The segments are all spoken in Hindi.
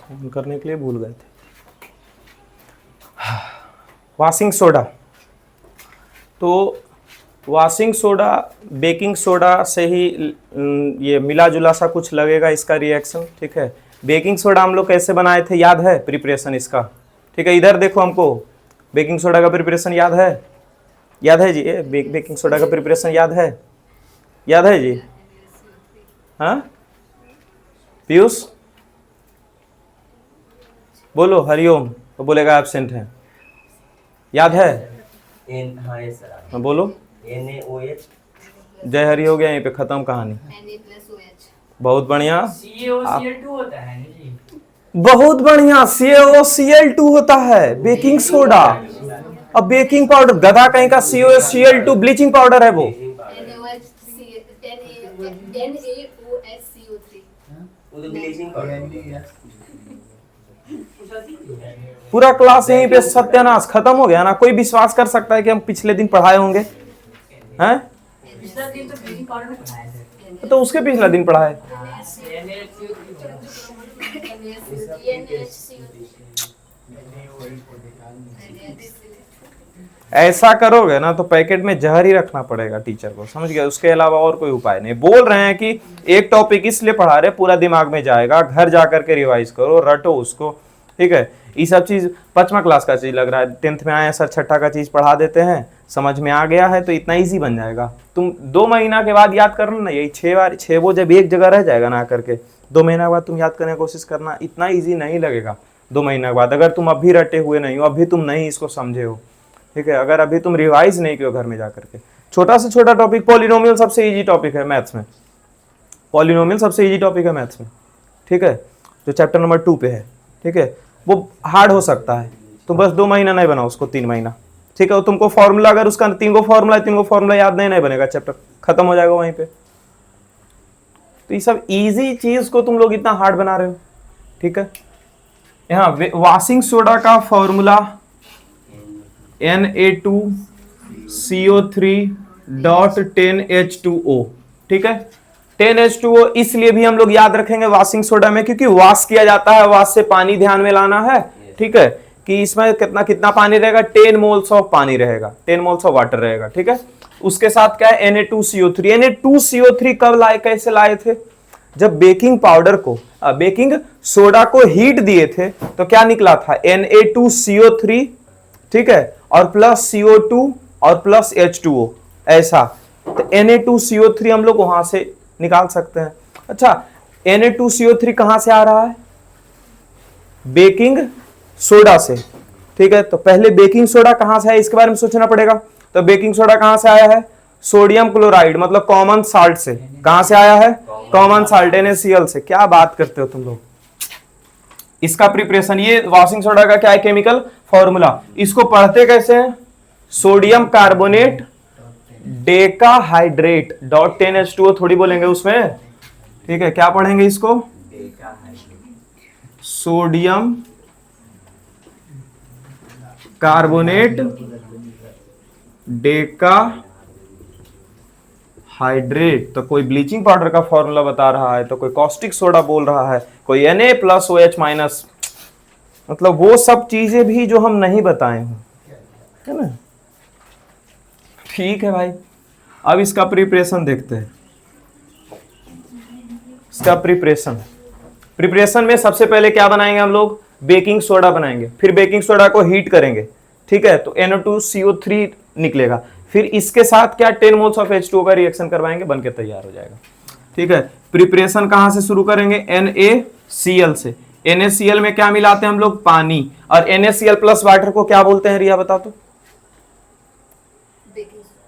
ऑन करने के लिए भूल गए थे। वॉशिंग सोडा, तो वॉशिंग सोडा बेकिंग सोडा से ही ये मिला जुला सा कुछ लगेगा इसका रिएक्शन, ठीक है। बेकिंग सोडा हम लोग कैसे बनाए थे याद है प्रिपरेशन इसका, ठीक है। इधर देखो हमको बेकिंग सोडा का प्रिपरेशन याद है, याद है जी, बेकिंग सोडा का प्रिपरेशन याद है, याद है जी, हाँ पीयूष बोलो, हरिओम, तो बोलेगा एब्सेंट है, याद है, हाँ सर, बोलो, NaOH, जय हरि हो गया, यहीं पे खत्म कहानी। बहुत बढ़िया, CaCl2 होता है जी, बहुत बढ़िया, CaOCl2 होता है बेकिंग सोडा। अब बेकिंग पाउडर गधा कहीं का, CaCl2 ब्लीचिंग पाउडर है वो। वो तो ब्लीचिंग पाउडर। पूरा क्लास यहीं पे सत्यानाश खत्म हो गया ना। कोई विश्वास कर सकता है कि हम पिछले दिन पढ़ाए होंगे, हैं? पिछला दिन तो ब्लीचिंग पाउडर में पढ़ाए थे, तो उसके पिछला दिन पढ़ाए। ऐसा करोगे ना तो पैकेट में जहर ही रखना पड़ेगा टीचर को, समझ गया, उसके अलावा और कोई उपाय नहीं। बोल रहे हैं कि एक टॉपिक इसलिए पढ़ा रहे पूरा दिमाग में जाएगा, घर जाकर के रिवाइज करो, रटो उसको, ठीक है। ये सब चीज 5वां क्लास का चीज लग रहा है, 10th में आए सर 6ठा का चीज पढ़ा देते हैं, समझ में आ गया है तो इतना ईजी बन जाएगा। तुम 2 महीना के बाद याद करना ना, यही 6 वो जब एक जगह रह जाएगा ना करके 2 महीना के बाद तुम याद करने की कोशिश करना, इतना ईजी नहीं लगेगा 2 महीना के बाद, अगर तुम अभी रटे हुए नहीं हो, अभी तुम नहीं इसको समझे हो, ठीक है। अगर अभी तुम रिवाइज नहीं किया घर में जाकर के, छोटा से छोटा टॉपिक, पॉलिनोमियल सबसे इजी टॉपिक है मैथ्स में, पॉलिनोमियल सबसे इजी टॉपिक है मैथ्स में, ठीक है, जो चैप्टर नंबर 2 पे है, ठीक है। वो हार्ड हो सकता है, तो बस 2 महीना नहीं बनाओ उसको, 3 महीना, ठीक है। तुमको फॉर्मूला, अगर उसका 3 फॉर्मूला याद नहीं बनेगा, चैप्टर खत्म हो जाएगा वहीं पे। तो ये सब इजी चीज को तुम लोग इतना हार्ड बना रहे हो, ठीक है। यहाँ वॉशिंग सोडा का फॉर्मूला Na2CO3.10H2O, ठीक है। 10H2O इसलिए भी हम लोग याद रखेंगे वॉशिंग सोडा में, क्योंकि वॉश किया जाता है, वॉश से पानी ध्यान में लाना है, ठीक है, कि इसमें कितना कितना पानी रहेगा, 10 मोल्स ऑफ पानी रहेगा, 10 मोल्स ऑफ वाटर रहेगा, ठीक है। उसके साथ क्या है, Na2CO3। Na2CO3 कब लाए, कैसे लाए थे, जब बेकिंग पाउडर को, बेकिंग सोडा को हीट दिए थे तो क्या निकला था, Na2CO3, ठीक है, और प्लस CO2 और प्लस H2O, ऐसा। तो Na2CO3 हम लोग वहां से निकाल सकते हैं। अच्छा, Na2CO3 कहां से आ रहा है, बेकिंग सोडा से, ठीक है। तो पहले बेकिंग सोडा कहां से है इसके बारे में सोचना पड़ेगा। तो बेकिंग सोडा कहां से आया है, सोडियम क्लोराइड, मतलब कॉमन साल्ट से। कहां से आया है, कॉमन साल्ट, NaCl से। क्या बात करते हो तुम लोग। इसका प्रिपरेशन, ये वॉशिंग सोडा का क्या है, केमिकल फॉर्मूला, इसको पढ़ते कैसे हैं, sodium carbonate decahydrate dot 10H2O थोड़ी बोलेंगे उसमें, ठीक है। क्या पढ़ेंगे इसको, सोडियम कार्बोनेट डेकाहाइड्रेट। तो कोई ब्लीचिंग पाउडर का फॉर्मूला बता रहा है, तो कोई कॉस्टिक सोडा बोल रहा है, कोई Na+OH-, मतलब वो सब चीजें भी जो हम नहीं बताए हैं, है ना। ठीक है भाई, अब इसका प्रिपरेशन देखते हैं। इसका प्रिपरेशन में सबसे पहले क्या बनाएंगे हम लोग, बेकिंग सोडा बनाएंगे, फिर बेकिंग सोडा को हीट करेंगे, ठीक है, तो Na2CO3 निकलेगा, फिर इसके साथ क्या 10 मोल्स ऑफ H2O का रिएक्शन करवाएंगे, बन के तैयार हो जाएगा, ठीक है। प्रिपरेशन कहां से शुरू करेंगे, NaCl से। NaCl में क्या मिलाते हैं हम लोग, पानी, और NaCl प्लस वाटर को क्या बोलते हैं रिया बताओ तो,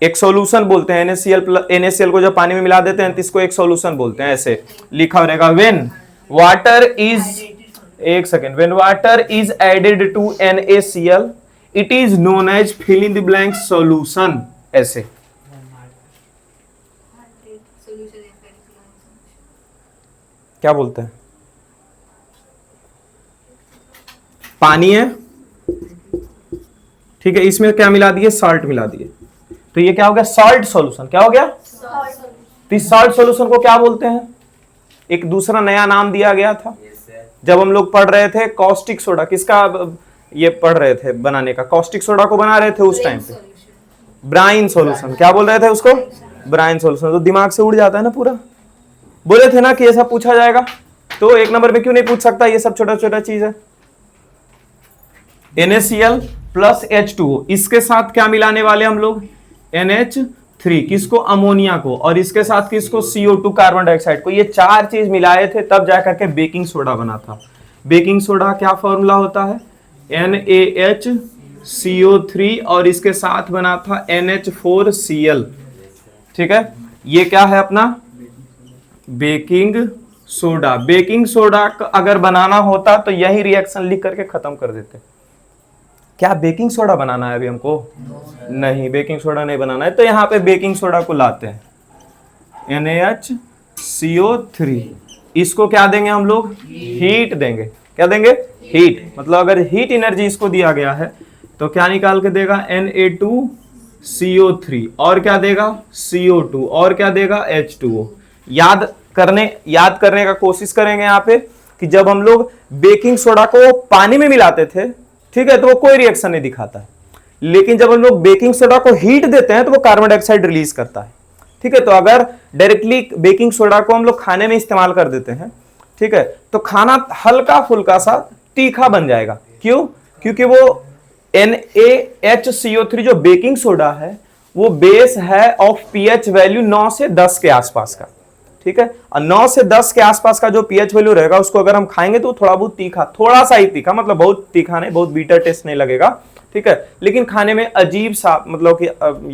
एक सॉल्यूशन बोलते हैं। NaCl को जब पानी में मिला देते हैं तो इसको एक सॉल्यूशन बोलते हैं, ऐसे लिखा रहेगा, व्हेन वाटर इज, एक second, when water is added to NaCl it is known as fill in the blank solution, ऐसे। क्या बोलते हैं, पानी है, ठीक है, इसमें क्या मिला दिए, साल्ट मिला दिए, तो ये क्या हो गया, सॉल्ट सॉल्यूशन। क्या हो गया, तो इस सॉल्ट सॉल्यूशन को क्या बोलते हैं, एक दूसरा नया नाम दिया गया था, जब हम लोग पढ़ रहे थे कॉस्टिक सोडा, किसका ये पढ़ रहे थे बनाने का, कॉस्टिक सोडा को बना रहे थे उस टाइम पे, ब्राइन सॉल्यूशन, क्या बोल रहे थे उसको, ब्राइन सॉल्यूशन। तो दिमाग से उड़ जाता है ना पूरा। बोले थे ना कि ये सब पूछा जाएगा, तो एक नंबर में क्यों नहीं पूछ सकता, ये सब छोटा छोटा चीज है। NaCl प्लस H2O, इसके साथ क्या मिलाने वाले हम लोग, NH3, किसको, अमोनिया को, और इसके साथ किसको, CO2 कार्बन डाइऑक्साइड को। ये चार चीज मिलाए थे तब जाकर के बेकिंग सोडा बना था। बेकिंग सोडा क्या फॉर्मूला होता है, NaHCO3 और इसके साथ बना था NH4Cl। ठीक है, ये क्या है अपना बेकिंग सोडा। बेकिंग सोडा अगर बनाना होता तो यही रिएक्शन लिख करके खत्म कर देते। क्या बेकिंग सोडा बनाना है अभी हमको, नहीं, बेकिंग सोडा नहीं बनाना है। तो यहाँ पे बेकिंग सोडा को लाते हैं, NaHCO3, इसको क्या देंगे हम लोग, हीट देंगे। क्या देंगे, हीट। मतलब अगर हीट एनर्जी इसको दिया गया है तो क्या निकाल के देगा, Na2CO3, और क्या देगा, CO2, और क्या देगा, H2O। याद करने का कोशिश करेंगे यहाँ पे कि जब हम लोग बेकिंग सोडा को पानी में मिलाते थे, ठीक है, तो वो कोई रिएक्शन नहीं दिखाता है, लेकिन जब हम लोग बेकिंग सोडा को हीट देते हैं तो वो कार्बन डाइऑक्साइड रिलीज करता है। ठीक है, तो अगर डायरेक्टली बेकिंग सोडा को हम लोग खाने में इस्तेमाल कर देते हैं, ठीक है, तो खाना हल्का फुल्का सा तीखा बन जाएगा। क्यों, क्योंकि वो NaHCO3 जो बेकिंग सोडा है वो बेस है ऑफ पीएच वैल्यू 9 से 10 के आसपास का। ठीक है, और 9 से 10 के आसपास का जो पीएच वैल्यू रहेगा उसको अगर हम खाएंगे तो थोड़ा बहुत तीखा, थोड़ा सा ही तीखा, मतलब बहुत तीखा नहीं, बहुत बीटर टेस्ट नहीं लगेगा। ठीक है, लेकिन खाने में अजीब सा मतलब कि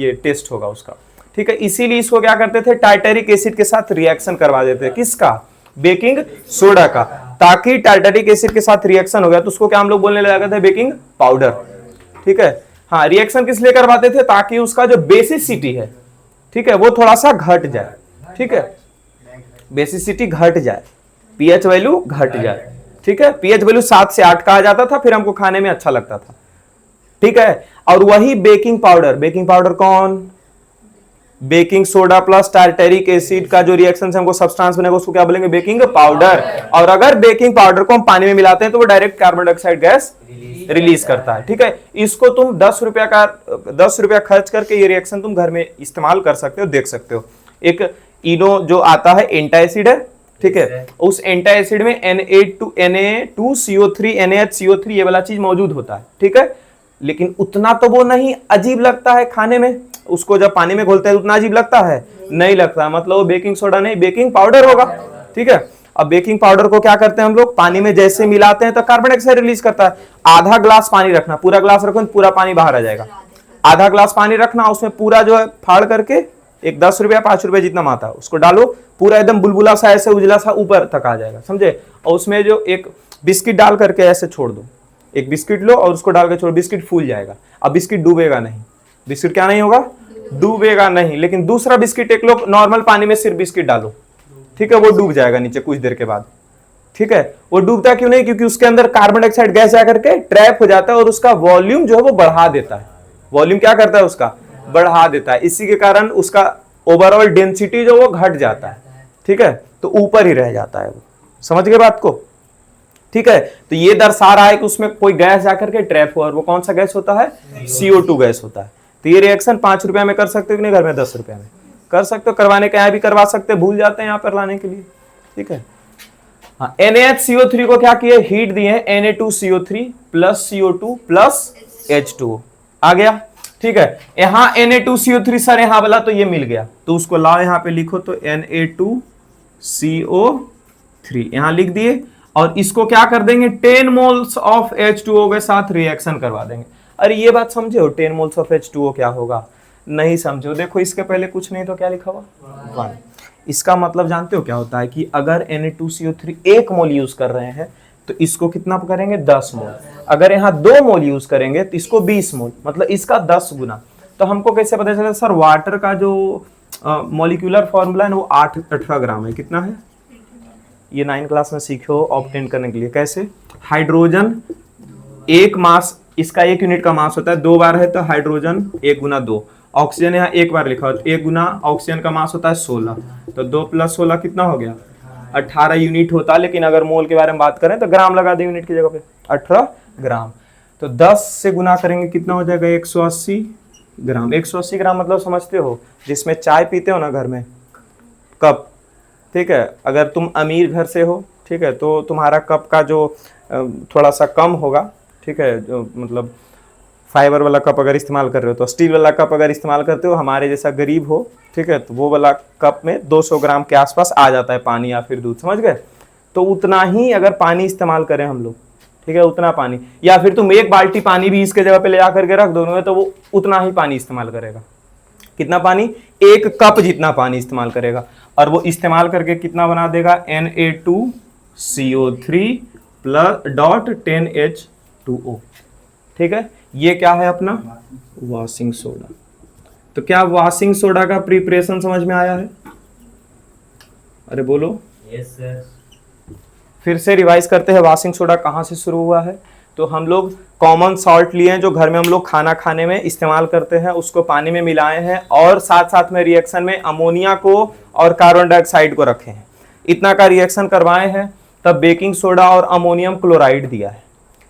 ये टेस्ट होगा उसका। ठीक है, इसीलिए इसको क्या करते थे, टार्टरिक एसिड के साथ रिएक्शन करवा देते थे। किसका, बेकिंग सोडा का, ताकि टार्टरिक एसिड के साथ रिएक्शन हो गया तो उसको क्या हम लोग बोलने लगे थे, बेकिंग पाउडर। ठीक है, हाँ, रिएक्शन किस लिए करवाते थे, ताकि उसका जो बेसिसिटी है, ठीक है, वो थोड़ा सा घट जाए। ठीक है, बेसिसिटी घट जाए, पीएच वैल्यू घट जाए। ठीक है, पीएच वैल्यू 7 से 8 का आ जाता था, फिर हमको खाने में अच्छा लगता था। ठीक है, और वही बेकिंग पाउडर कौन, baking soda plus tartaric acid का जो रिएक्शन से हमको सब्सटेंस बनेगा उसको क्या बोलेंगे, बेकिंग पाउडर। और अगर बेकिंग पाउडर को हम पानी में मिलाते हैं तो वो direct carbon dioxide gas release करता है। ठीक है, इसको तुम 10 रुपया खर्च करके ये रिएक्शन तुम घर में इस्तेमाल कर सकते हो, देख सकते हो। एक इनो जो आता है एंटासिड है, ठीक है, उस एंटासिड में Na2CO3 NaHCO3 ये वाला चीज मौजूद होता है। ठीक है, लेकिन उतना तो वो नहीं अजीब लगता है खाने में, उसको जब पानी में घोलते हैं उतना अजीब लगता है, नहीं लगता, मतलब वो बेकिंग सोडा नहीं बेकिंग पाउडर होगा। ठीक है, अब बेकिंग पाउडर को क्या करते हैं हम लोग, पानी में जैसे मिलाते हैं तो कार्बन डाइऑक्साइड रिलीज करता है। आधा ग्लास पानी रखना, पूरा ग्लास रखो तो पूरा पानी बाहर आ जाएगा। आधा ग्लास पानी रखना, उसमें पूरा जो है फाड़ करके एक 10 रुपया 5 रुपया जितना माता है उसको डालो, पूरा एकदम बुलबुला सा ऐसे उजला सा ऊपर तक आ जाएगा, समझे। और उसमें जो एक बिस्किट डाल करके ऐसे छोड़ दो, एक बिस्किट लो और उसको डाल के छोड़ो, बिस्किट फूल जाएगा। अब बिस्किट डूबेगा नहीं, बिस्किट क्या नहीं होगा, डूबेगा नहीं। लेकिन दूसरा बिस्किट एक लो, नॉर्मल पानी में सिर्फ बिस्किट डालो, ठीक है, वो डूब जाएगा नीचे कुछ देर के बाद। ठीक है, वो डूबता क्यों नहीं, क्योंकि उसके अंदर कार्बन डाइऑक्साइड गैस जाकर के ट्रैप हो जाता है और उसका वॉल्यूम जो है वो बढ़ा देता है। वॉल्यूम क्या करता है, उसका बढ़ा देता है, इसी के कारण उसका ओवरऑल डेंसिटी जो वो घट जाता है। ठीक है, तो ऊपर ही रह जाता है वो, समझ गए बात को। ठीक है, तो ये दर्शा रहा है कि उसमें कोई गैस जाकर के ट्रैप हो, और वो कौन सा गैस होता है, CO2 गैस होता है। तो ये रिएक्शन 5 रुपया में कर सकते हो कि नहीं, घर में 10 रुपया में कर सकते हो, करवाने के यहाँ भी करवा सकते हो, भूल जाते हैं यहाँ पर लाने के लिए। ठीक है, हाँ, NaHCO3 को क्या किए, हीट दिए, Na2CO3 plus CO2 plus H2O आ गया। ठीक है, यहाँ Na2CO3 सर यहाँ वाला तो ये मिल गया, तो उसको लाओ यहाँ पे लिखो, तो Na2CO3 यहाँ लिख दिए, और इसको क्या कर देंगे, 10 मोल्स ऑफ H2O के साथ रिएक्शन करवा देंगे। अरे ये बात समझे हो, 10 मोल्स ऑफ H2O क्या होगा, नहीं समझो। देखो इसके पहले कुछ नहीं तो क्या लिखा हुआ, 1। इसका मतलब जानते हो क्या होता है कि अगर Na2CO3 1 मोल यूज कर रहे हैं तो इसको कितना करेंगे, 10 मोल। अगर यहाँ 2 मोल यूज करेंगे तो इसको 20 मोल, मतलब इसका 10 गुना। तो हमको कैसे पता चला सर, वाटर का जो मॉलिक्यूलर फॉर्मूला है वो 18 ग्राम है। कितना है, ये 9 क्लास में सीखे हो ऑब्टेन करने के लिए। कैसे, हाइड्रोजन 1 मास, इसका 1 यूनिट का मास होता है, 2 बार है तो हाइड्रोजन 1 गुना 2। ऑक्सीजन यहाँ 1 बार लिखा हो तो 1 गुना ऑक्सीजन का मास होता है 16, तो 2 + 16 कितना हो गया, 18 यूनिट होता है, लेकिन अगर मोल के बारे में बात करें तो ग्राम लगा दे यूनिट की जगह पे, 18 ग्राम। तो 10 से गुना करेंगे कितना हो जाएगा, 180 ग्राम। 180 ग्राम मतलब समझते हो, जिसमें चाय पीते हो ना घर में कप, ठीक है, अगर तुम अमीर घर से हो, ठीक है, तो तुम्हारा कप का जो थोड़ा सा कम होगा, ठीक है, जो मतलब फाइबर वाला कप अगर इस्तेमाल कर रहे हो, तो स्टील वाला कप अगर इस्तेमाल करते हो, हमारे जैसा गरीब हो, ठीक है, तो वो वाला कप में 200 ग्राम के आसपास आ जाता है पानी या फिर दूध, समझ गए। तो उतना ही अगर पानी इस्तेमाल करें हम लोग, ठीक है, उतना पानी, या फिर तुम एक बाल्टी पानी भी इसके जगह पे ले जाकर के रख दोगे तो वो उतना ही पानी इस्तेमाल करेगा। कितना पानी, एक कप जितना पानी इस्तेमाल करेगा, और वो इस्तेमाल करके कितना बना देगा, Na2CO3 प्लस डॉट 10H2O, ठीक है। ये क्या है अपना वॉशिंग सोडा। तो क्या वॉशिंग सोडा का प्रिपरेशन समझ में आया है? अरे बोलो। Yes sir. फिर से रिवाइज करते हैं, वॉशिंग सोडा कहाँ से शुरू हुआ है। तो हम लोग कॉमन सॉल्ट लिए हैं जो घर में हम लोग खाना खाने में इस्तेमाल करते हैं, उसको पानी में मिलाए हैं और साथ साथ में रिएक्शन में अमोनिया को और कार्बन डाइऑक्साइड को रखे हैं, इतना का रिएक्शन करवाए हैं, तब बेकिंग सोडा और अमोनियम क्लोराइड दिया है।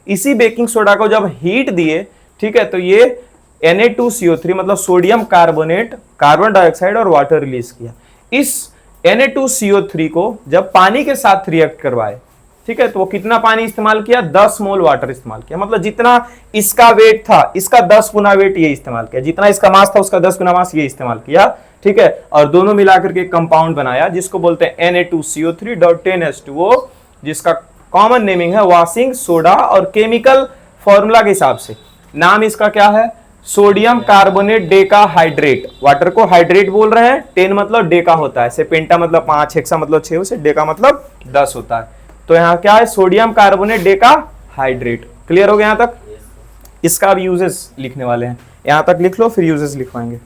इसी बेकिंग सोडा को जब हीट दिए, ठीक है, तो ये Na2CO3 मतलब सोडियम कार्बोनेट, कार्बन डाइऑक्साइड और वाटर रिलीज किया। इस Na2CO3 को जब पानी के साथ रिएक्ट करवाए, ठीक है, तो वो कितना पानी इस्तेमाल किया, 10 मोल वाटर इस्तेमाल किया। मतलब जितना इसका वेट था, इसका 10 गुना वेट ये इस्तेमाल किया, जितना इसका मास था उसका 10 गुना मास ये इस्तेमाल किया, ठीक है, और दोनों मिलाकर के कंपाउंड बनाया जिसको बोलते हैं Na2CO3.10H2O, जिसका कॉमन नेमिंग है वॉशिंग सोडा, और केमिकल फॉर्मूला के हिसाब से नाम इसका क्या है, sodium carbonate Deka hydrate. Water को हाइड्रेट बोल रहे हैं, 10 मतलब डेका होता है, पेंटा मतलब 5, हेक्सा मतलब 6, उसे डेका मतलब 10 होता है। तो यहाँ क्या है, sodium carbonate Deka hydrate. Clear हो गया यहाँ तक? इसका अब यूजेस लिखने वाले हैं, यहाँ तक लिख लो फिर यूजेस लिखवाएंगे।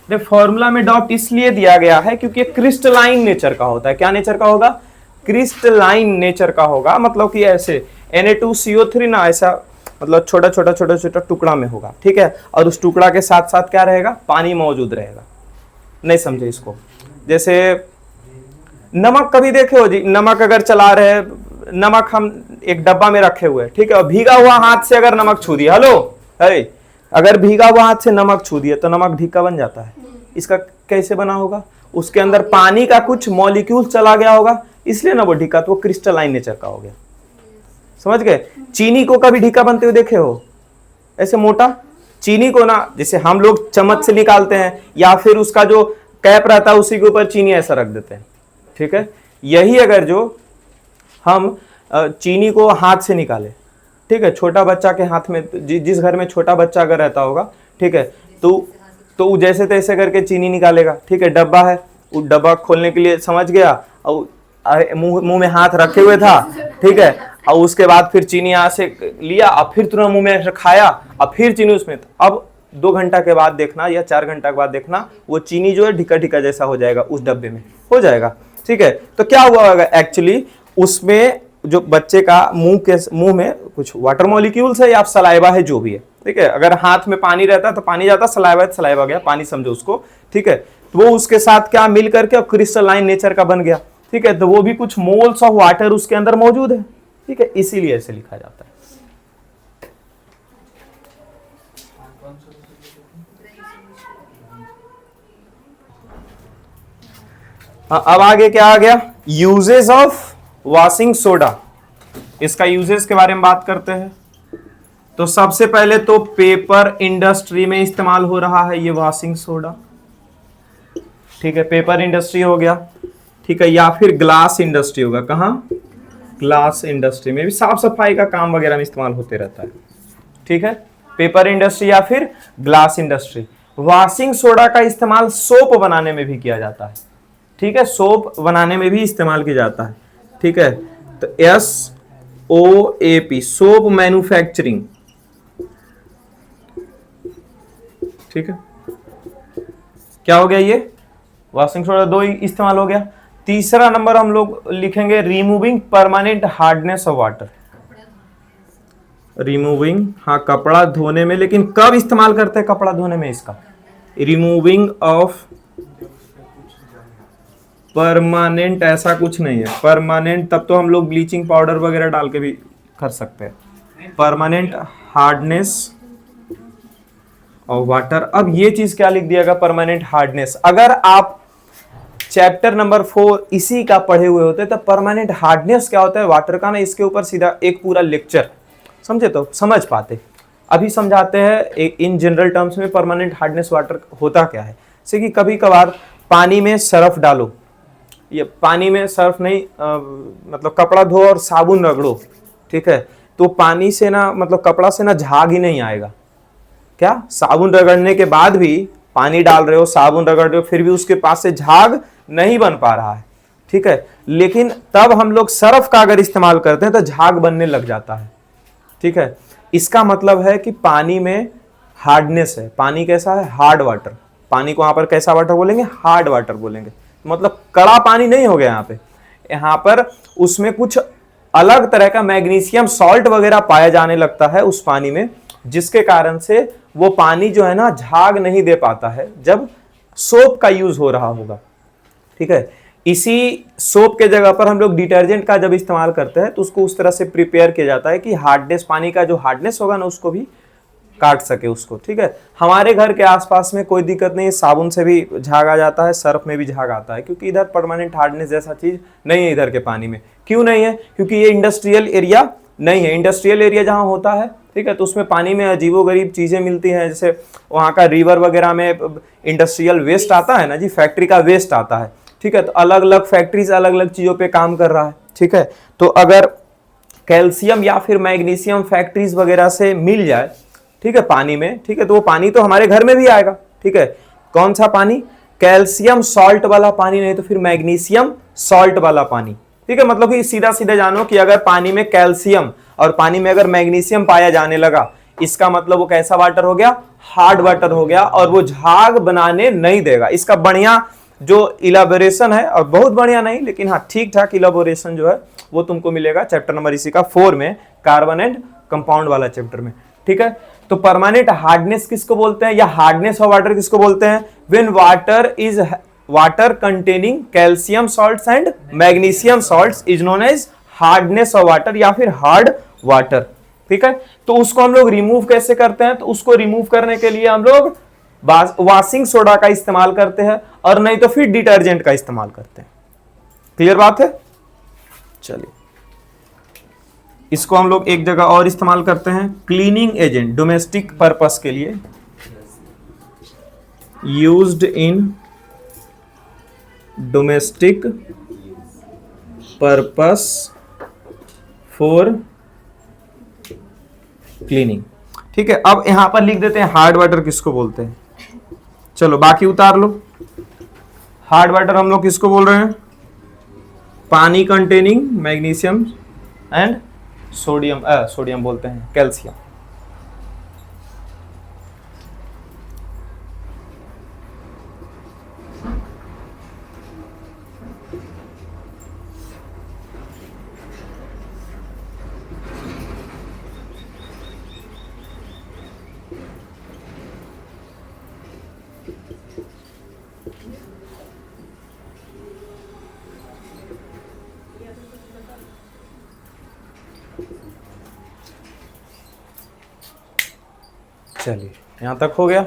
फॉर्मूला में डॉट इसलिए दिया गया है क्योंकि ये क्रिस्टलाइन नेचर का होता है। क्या नेचर का होगा, क्रिस्टलाइन नेचर का होगा, मतलब कि ऐसे Na2CO3 ना ऐसा मतलब छोटा छोटा छोटा छोटा टुकड़ा में होगा, ठीक है, और उस टुकड़ा के साथ साथ क्या रहेगा, पानी मौजूद रहेगा। नहीं समझे इसको? जैसे नमक कभी देखे हो जी, नमक अगर चला रहे, नमक हम एक डब्बा में रखे हुए, ठीक है, और भीगा हुआ हाथ से अगर नमक छू दिया, हेलो है, अगर भीगा हुआ हाथ से नमक छू दिया तो नमक ढीका बन जाता है। इसका कैसे बना होगा, उसके अंदर पानी का कुछ मॉलिक्यूल चला गया होगा, इसलिए ना वो ढीका, तो वो क्रिस्टलाइन नेचर का हो गया। समझ गए? चीनी को कभी ढीका बनते हुए देखे हो, ऐसे मोटा चीनी को ना, जैसे हम लोग चम्मच से निकालते हैं या फिर उसका जो कैप रहता है उसी के ऊपर चीनी ऐसा रख देते हैं, ठीक है। यही अगर जो हम चीनी को हाथ से निकाले, ठीक है, छोटा बच्चा के हाथ में, जिस घर में छोटा बच्चा अगर रहता होगा, ठीक है, तो जैसे तैसे करके चीनी निकालेगा, ठीक है, डब्बा है, वो डब्बा खोलने के लिए समझ गया, और मुंह में हाथ रखे हुए था, ठीक है, और उसके बाद फिर चीनी यहाँ से लिया और फिर तुरंत मुंह में खाया और फिर चीनी उसमें, अब 2 घंटा के बाद देखना या 4 घंटा के बाद देखना, वो चीनी जो है ढिका ढिका जैसा हो जाएगा, उस डब्बे में हो जाएगा, ठीक है। तो क्या हुआ होगा एक्चुअली, उसमें जो बच्चे का मुंह में कुछ वाटर मॉलिक्यूल्स है या सलाइवा है, जो भी है, ठीक है। अगर हाथ में पानी रहता तो पानी जाता, सलाइवा है सलाइवा गया, पानी समझो उसको, ठीक है। तो वो उसके साथ क्या मिल करके क्रिस्टलाइन नेचर का बन गया, ठीक है। तो वो भी कुछ मोल्स ऑफ वाटर उसके अंदर मौजूद है, ठीक है, इसीलिए ऐसे लिखा जाता है। अब आगे क्या आ गया, यूजेस ऑफ वॉशिंग सोडा। इसका यूजेस के बारे में बात करते हैं। तो सबसे पहले तो पेपर इंडस्ट्री में इस्तेमाल हो रहा है ये वॉशिंग सोडा, ठीक है, पेपर इंडस्ट्री हो गया, ठीक है, या फिर ग्लास इंडस्ट्री होगा। कहाँ? ग्लास इंडस्ट्री में भी साफ सफाई का काम वगैरह में इस्तेमाल होते रहता है, ठीक है, पेपर इंडस्ट्री या फिर ग्लास इंडस्ट्री। वॉशिंग सोडा का इस्तेमाल सोप बनाने में भी किया जाता है, ठीक है, सोप बनाने में भी इस्तेमाल किया जाता है, ठीक है। तो SOAP सोप मैन्युफैक्चरिंग, ठीक है। क्या हो गया ये, वॉशिंग सोडा 2 इस्तेमाल हो गया। तीसरा नंबर हम लोग लिखेंगे removing permanent hardness of water. Removing, हाँ, कपड़ा धोने में, लेकिन कब इस्तेमाल करते हैं कपड़ा धोने में इसका, रिमूविंग ऑफ परमानेंट ऐसा कुछ नहीं है। परमानेंट तब तो हम लोग ब्लीचिंग पाउडर वगैरह डाल के भी कर सकते हैं। परमानेंट हार्डनेस और वाटर। अब ये चीज क्या लिख दिया गया, परमानेंट हार्डनेस। अगर आप चैप्टर नंबर 4 इसी का पढ़े हुए होते तो परमानेंट हार्डनेस क्या होता है वाटर का ना, इसके ऊपर सीधा एक पूरा लेक्चर समझे तो समझ पाते। अभी समझाते हैं इन जनरल टर्म्स में परमानेंट हार्डनेस वाटर होता क्या है। जैसे कि कभी कभार पानी में सर्फ डालो, ये पानी में सर्फ नहीं मतलब कपड़ा धो और साबुन रगड़ो, ठीक है, तो पानी से ना मतलब कपड़ा से ना झाग ही नहीं आएगा। क्या साबुन रगड़ने के बाद भी पानी डाल रहे हो, साबुन रगड़ रहे हो, फिर भी उसके पास से झाग नहीं बन पा रहा है, ठीक है। लेकिन तब हम लोग सर्फ का अगर इस्तेमाल करते हैं तो झाग बनने लग जाता है, ठीक है। इसका मतलब है कि पानी में हार्डनेस है। पानी कैसा है, हार्ड वाटर। पानी को यहां पर कैसा वाटर बोलेंगे, हार्ड वाटर बोलेंगे। मतलब कड़ा पानी नहीं हो गया यहाँ पे, यहाँ पर उसमें कुछ अलग तरह का मैग्नीशियम सॉल्ट वगैरह पाया जाने लगता है उस पानी में, जिसके कारण से वो पानी जो है ना झाग नहीं दे पाता है जब सोप का यूज हो रहा होगा, ठीक है। इसी सोप के जगह पर हम लोग डिटर्जेंट का जब इस्तेमाल करते हैं तो उसको उस तरह से प्रिपेयर किया जाता है कि हार्डनेस, पानी का जो हार्डनेस होगा ना उसको भी काट सके उसको, ठीक है। हमारे घर के आसपास में कोई दिक्कत नहीं है, साबुन से भी झाग आ जाता है, सर्फ में भी झाग आता है, क्योंकि इधर परमानेंट हार्डनेस जैसा चीज नहीं है इधर के पानी में। क्यों नहीं है, क्योंकि ये इंडस्ट्रियल एरिया नहीं है। इंडस्ट्रियल एरिया जहां होता है, ठीक है, तो उसमें पानी में अजीबोगरीब चीजें मिलती हैं, जैसे वहां का रिवर वगैरह में इंडस्ट्रियल वेस्ट आता है ना जी, फैक्ट्री का वेस्ट आता है, ठीक है। तो अलग अलग फैक्ट्रीज अलग अलग चीजों पे काम कर रहा है, ठीक है। तो अगर कैल्शियम या फिर मैग्नीशियम फैक्ट्रीज वगैरह से मिल जाए, ठीक है, पानी में, ठीक है, तो वो पानी तो हमारे घर में भी आएगा, ठीक है। कौन सा पानी, कैल्शियम सॉल्ट वाला पानी, नहीं तो फिर मैग्नीशियम सॉल्ट वाला पानी, ठीक है। मतलब कि सीधा सीधा जानो कि अगर पानी में कैल्शियम और पानी में अगर मैग्नीशियम पाया जाने लगा, इसका मतलब वो कैसा वाटर हो गया, हार्ड वाटर हो गया, और वो झाग बनाने नहीं देगा। इसका बढ़िया जो इलाबोरेशन है, और बहुत बढ़िया नहीं लेकिन हाँ ठीक ठाक इलाबोरेशन जो है वो तुमको मिलेगा चैप्टर नंबर इसी का 4 में, कार्बन एंड कंपाउंड वाला चैप्टर में, ठीक है। तो परमानेंट हार्डनेस किसको बोलते हैं, या हार्डनेस ऑफ वाटर किसको बोलते हैं, when water containing calcium salts and magnesium salts is known as hardness of water या फिर हार्ड वाटर, ठीक है। तो उसको हम लोग रिमूव कैसे करते हैं, तो उसको रिमूव करने के लिए हम लोग वॉशिंग सोडा का इस्तेमाल करते हैं, और नहीं तो फिर डिटर्जेंट का इस्तेमाल करते हैं। क्लियर बात है। चलिए, इसको हम लोग एक जगह और इस्तेमाल करते हैं, क्लीनिंग एजेंट, डोमेस्टिक पर्पस के लिए, used in domestic purpose for cleaning, ठीक है। अब यहां पर लिख देते हैं हार्ड वाटर किसको बोलते हैं। चलो बाकी उतार लो। हार्ड वाटर हम लोग किसको बोल रहे हैं, पानी कंटेनिंग मैग्नीशियम एंड सोडियम बोलते हैं, कैल्शियम। चलिए यहां तक हो गया।